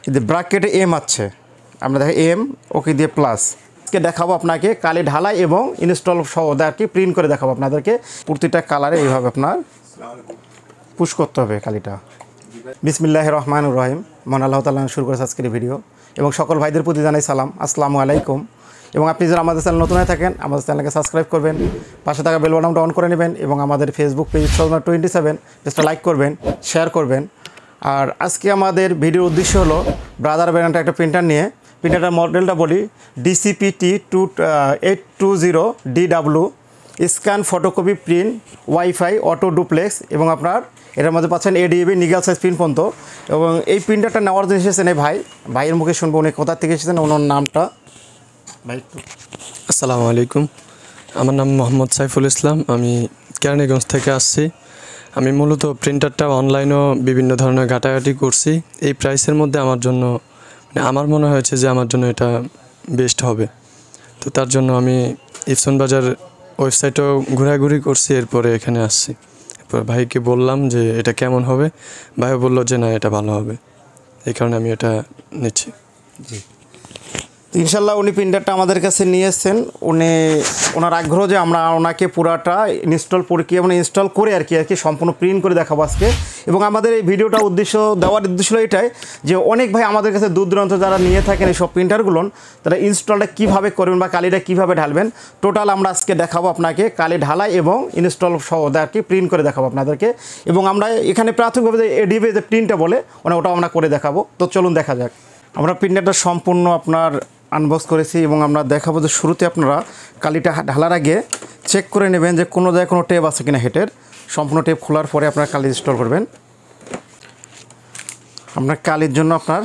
যদি ব্র্যাকেটে এম আছে আমরা দেখো এম ওকে দিয়ে প্লাস কে দেখাবো আপনাকে কালি ঢালাই এবং ইনস্টল সহ কি প্রিন্ট করে দেখাবো আপনাদেরকে প্রতিটা কালারে এইভাবে আপনার পুশ করতে হবে কালিটা। বিসমিল্লাহির রহমানির রহিম। মহান আল্লাহ তাআলা শুরু করেছে আজকের ভিডিও এবং সকল ভাইদের প্রতি জানাই সালাম, আসসালামু আলাইকুম। এবং আপনি যারা আমাদের চ্যানেল নতুন হয়ে থাকেন আমাদের চ্যানেলকে সাবস্ক্রাইব করবেন, পাশে থাকা বেল বাটনটা অন করে নেবেন এবং আমাদের ফেসবুক পেজ 27 পেজটা লাইক করবেন, শেয়ার করবেন। আর আজকে আমাদের ভিডিওর উদ্দেশ্য হলো ব্রাদার ব্র্যান্ডের একটা প্রিন্টার নিয়ে। প্রিন্টারটার মডেলটা বলি DCP T820 DW, scan photocopy print wifi auto duplex এবং আপনার এটার মধ্যে পাচ্ছেন ADB নিগেল সাইজ প্রিন্ট পর্যন্ত। এবং এই প্রিন্টারটা নেওয়ার জন্য এসেছেন এই ভাইয়ের মুখে শুনবো উনি কোথা থেকে এসেছেন, ওনার নামটা ভাই। আসসালামু আলাইকুম, আমার নাম মোহাম্মদ সাইফুল ইসলাম, আমি কেরানীগঞ্জ থেকে আসছি। আমি মূলত প্রিন্টারটা অনলাইনেও বিভিন্ন ধরনের ঘাটাঘাটি করছি। এই প্রাইসের মধ্যে আমার জন্য আমার মনে হয়েছে যে আমার জন্য এটা বেস্ট হবে। তো তার জন্য আমি এপসন বাজার ওয়েবসাইটেও ঘোরাঘুরি করছি, এরপরে এখানে আসছি। এরপর ভাইকে বললাম যে এটা কেমন হবে, ভাইও বললো যে না এটা ভালো হবে, এই কারণে আমি এটা নিচ্ছি। জি, ইনশাল্লাহ উনি প্রিন্টারটা আমাদের কাছে নিয়ে এসেছেন। ওনার আগ্রহ যে আমরা ওনাকে পুরাটা ইনস্টল প্রক্রিয়া মানে ইনস্টল করে আর কি সম্পূর্ণ প্রিন্ট করে দেখাবো আজকে। এবং আমাদের এই ভিডিওটা দেওয়ার উদ্দেশ্য এটাই যে অনেক ভাই আমাদের কাছে দূর দূরান্ত যারা নিয়ে থাকেন এই সব প্রিন্টারগুলো, তারা ইনস্টলটা কীভাবে করবেন বা কালিটা কীভাবে ঢালবেন টোটাল আমরা আজকে দেখাবো আপনাকে, কালি ঢালাই এবং ইনস্টল সহ আর কি প্রিন্ট করে দেখাবো আপনাদেরকে। এবং আমরা এখানে প্রাথমিকভাবে যে ADB যে প্রিন্টটা বলে ওটাও আমরা করে দেখাবো। তো চলুন দেখা যাক। আমরা প্রিন্টারটা সম্পূর্ণ আপনার আনবক্স করেছি এবং আমরা দেখাবো যে শুরুতে আপনারা কালিটা ঢালার আগে চেক করে নেবেন যে কোনো জায়গায় কোনো টেপ আছে কিনা হেটের। সম্পূর্ণ টেপ খোলার পরে আপনারা কালি ইনস্টল করবেন। আপনার কালির জন্য আপনার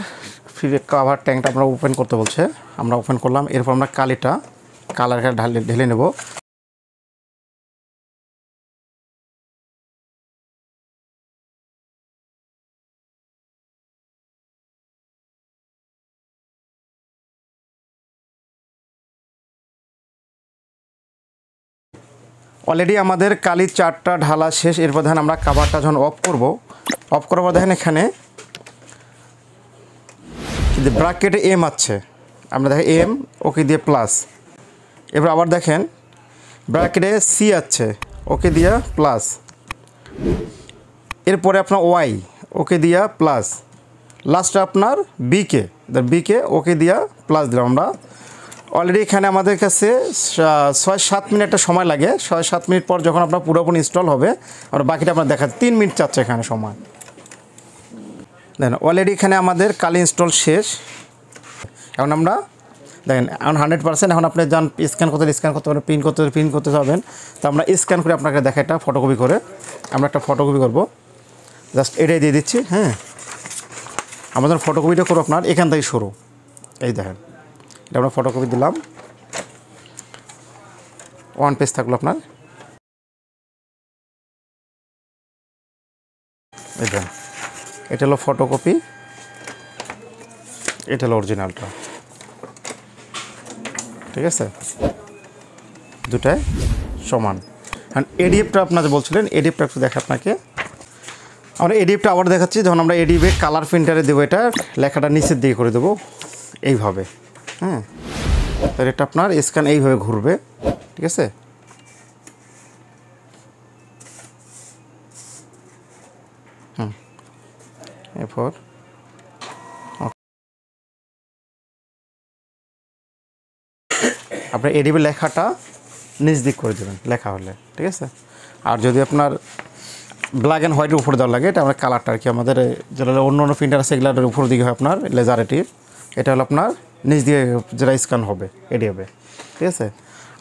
কাভার ট্যাঙ্কটা আমরা ওপেন করতে বলছে, আমরা ওপেন করলাম। এরপর আমরা কালিটা কালারটা ঢেলে নেব। অলরেডি আমাদের কালির চারটা ঢালা শেষ। এরপর দেখেন আমরা কাভারটা যখন অফ করার পর দেখেন এখানে যদি ব্র্যাকেটে এম আছে আমরা দেখেন এম ওকে দিয়ে প্লাস। এবার আবার দেখেন ব্র্যাকেটে সি আছে ওকে দিয়া প্লাস। এরপরে আপনার ওয়াই ওকে দিয়া প্লাস। লাস্টে আপনার বিকে ওকে দিয়া প্লাস দিলাম আমরা। অলরেডি এখানে আমাদের কাছে 6-7 মিনিট একটা সময় লাগে। 6-7 মিনিট পর যখন আপনার পুরোপুরি ইনস্টল হবে আমরা বাকিটা আপনার দেখাচ্ছি। 3 মিনিট চাচ্ছে এখানে সময়। দেখেন অলরেডি এখানে আমাদের কালি ইনস্টল শেষ। এখন আমরা দেখেন এখন 100%। এখন আপনি যান স্ক্যান করতে পারেন, প্রিন্ট করতে যাবেন। তো আমরা স্ক্যান করে আপনাকে দেখা এটা ফটোকপি করে আমরা একটা ফটোকপি করব। জাস্ট এটাই দিয়ে দিচ্ছি। হ্যাঁ, আমাদের ফটোকপিটা করবো আপনার এখান থেকে শুরু। এই দেখেন এটা আমরা ফটোকপি দিলাম, 1 পেজ থাকলো আপনার। এই দেখেন এটা হলো ফটোকপি, এটা হলো অরিজিনালটা। ঠিক আছে, দুটাই সমান। আর ADFটা আপনারা বলছিলেন, ADFটা একটু দেখে আপনাকে আমরা ADFটা আবার দেখাচ্ছি। যখন আমরা ADF কালার প্রিন্টারে দেবো এটা লেখাটা নিচের দিকে করে দেবো এইভাবে। হ্যাঁ, তাহলে এটা আপনার স্ক্যান এইভাবে ঘুরবে। ঠিক আছে, এরপর আপনার ADB লেখাটা নিচ দিক করে দেবেন লেখা হলে। ঠিক আছে, আর যদি আপনার ব্ল্যাক অ্যান্ড হোয়াইটের উপরে দেওয়া লাগে এটা আমরা কালারটা আর কি আমাদের যেটা অন্য প্রিন্টার আছে এগুলোর উপর দিকে হয় আপনার লেজারেটির। এটা হলো আপনার নিচ দিয়ে যেটা স্ক্যান হবে ADB। ঠিক আছে,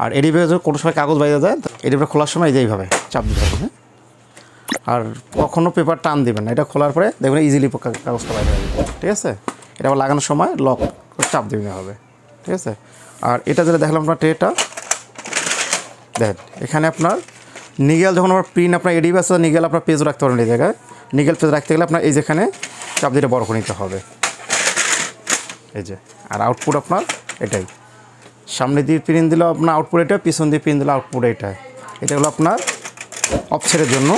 আর ADB যদি কোনো সময় কাগজ বাইরে যায় ADB খোলার সময় এইভাবে চাপ দিতে হবে। হ্যাঁ, আর কখনও পেপার টান দেবেন না, এটা খোলার পরে দেখবেন ইজিলি কাগজটা বাইরে যাবে। ঠিক আছে, এটা আবার লাগানোর সময় লক চাপ দিতে হবে। ঠিক আছে, আর এটা যেটা দেখলাম আপনার ট্রেটা দেখেন এখানে আপনার নিগেল যখন আপনার প্রিন্ট আপনার ADB আছে নিগেল আপনার পেজ রাখতে পারবেন। এই জায়গায় নিগেল পেজ রাখতে গেলে আপনার এই যেখানে চাপ দিতে বড় করে নিতে হবে। এই যে, আর আউটপুট আপনার এটাই, সামনে দিয়ে প্রিন্ট দিল আপনার আউটপুট এটা, পিছন দিয়ে প্রিন্ট দিল আউটপুট এটা। এটা হলো আপনার অফসেটের জন্য।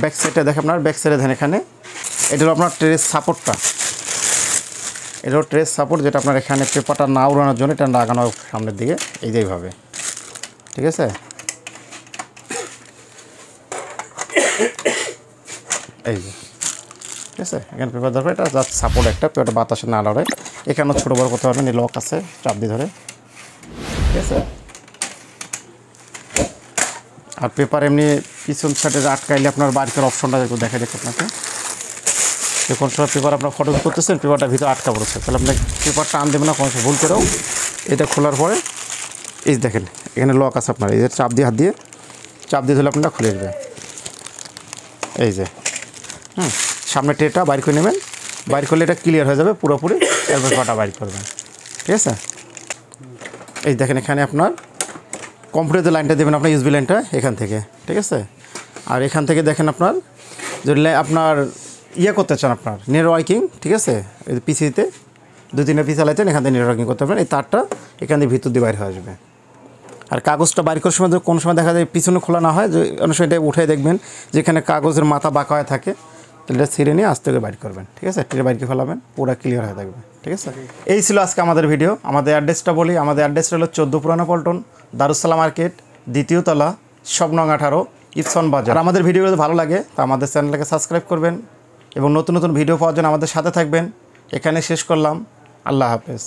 ব্যাক সাইডে দেখেন আপনার ব্যাক সাইডে দেখেন এখানে এটা হলো আপনার ট্রেস সাপোর্টটা, এটা হলো ট্রেস সাপোর্ট যেটা আপনার এখানে পেপারটা না উড়ানোর জন্য এটা লাগানো সামনের দিকে এই যে এইভাবে, ঠিক আছে। এই যে ঠিক আছে, এখানে পেপার ধরবে, এটা জাস্ট সাপোর্ট একটা, পেপারটা বাতাসে না লড়ে। এখানেও ছোটো বড় করতে পারবেন, এই লক আছে চাপ দিয়ে ধরে, ঠিক আছে। আর পেপার এমনি পিছন সাইডে আটকাইলে আপনার বাইকের অপশনটা একটু দেখা যাচ্ছে আপনাকে। কোন সময় পেপার আপনার ফটো করতেছেন, পেপারটা ভিতরে আটকা পড়েছে, তাহলে আপনার পেপার টান দেবে না কোনো সময় ভুল করেও। এটা খোলার পরে এই দেখেন এখানে লক আছে আপনার, এই যে চাপ দিয়ে হাত দিয়ে চাপ দিয়ে ধরলে আপনারা খুলে যাবে। এই যে সামনে ট্রেটা বাইর করে নেবেন, বাইর করলে এটা ক্লিয়ার হয়ে যাবে পুরোপুরি, এরপর কটা বাইর করবেন, ঠিক আছে। এই দেখেন এখানে আপনার কম্পিউটার যে লাইনটা দেবেন আপনার ইউএসবি লাইনটা এখান থেকে, ঠিক আছে। আর এখান থেকে দেখেন আপনার যদি আপনার করতে চান আপনার নেটওয়ার্কিং, ঠিক আছে, এই পিসিতে 2-3টা পিস চালাইছেন, এখান থেকে নেটওয়ার্কিং করতে পারবেন। এই তারটা এখান থেকে ভিতর দিয়ে বাইর হয়ে আসবে। আর কাগজটা বাইর করার সময় কোনো সময় দেখা যায় পিছনে খোলা না হয়, যে অনেক সময় এটা উঠে দেখবেন যেখানে কাগজের মাথা বাঁকা হয়ে থাকে, তাহলে এটা ছিঁড়ে নিয়ে আস্তে করে বাইর করবেন, ঠিক আছে। ট্রে বাইর করে ফেলাবেন, পুরো ক্লিয়ার হয়ে থাকবে, ঠিক আছে। এই ছিল আজকে আমাদের ভিডিও। আমাদের অ্যাড্রেসটা বলি, আমাদের অ্যাড্রেসটা হলো 14 পুরানো পল্টন, দারুসালাম মার্কেট, 2য় তলা, শপ নং 18, ইপসন বাজার। আর আমাদের ভিডিওগুলো ভালো লাগে তা আমাদের চ্যানেলটাকে সাবস্ক্রাইব করবেন এবং নতুন নতুন ভিডিও পাওয়ার জন্য আমাদের সাথে থাকবেন। এখানে শেষ করলাম, আল্লাহ হাফেজ।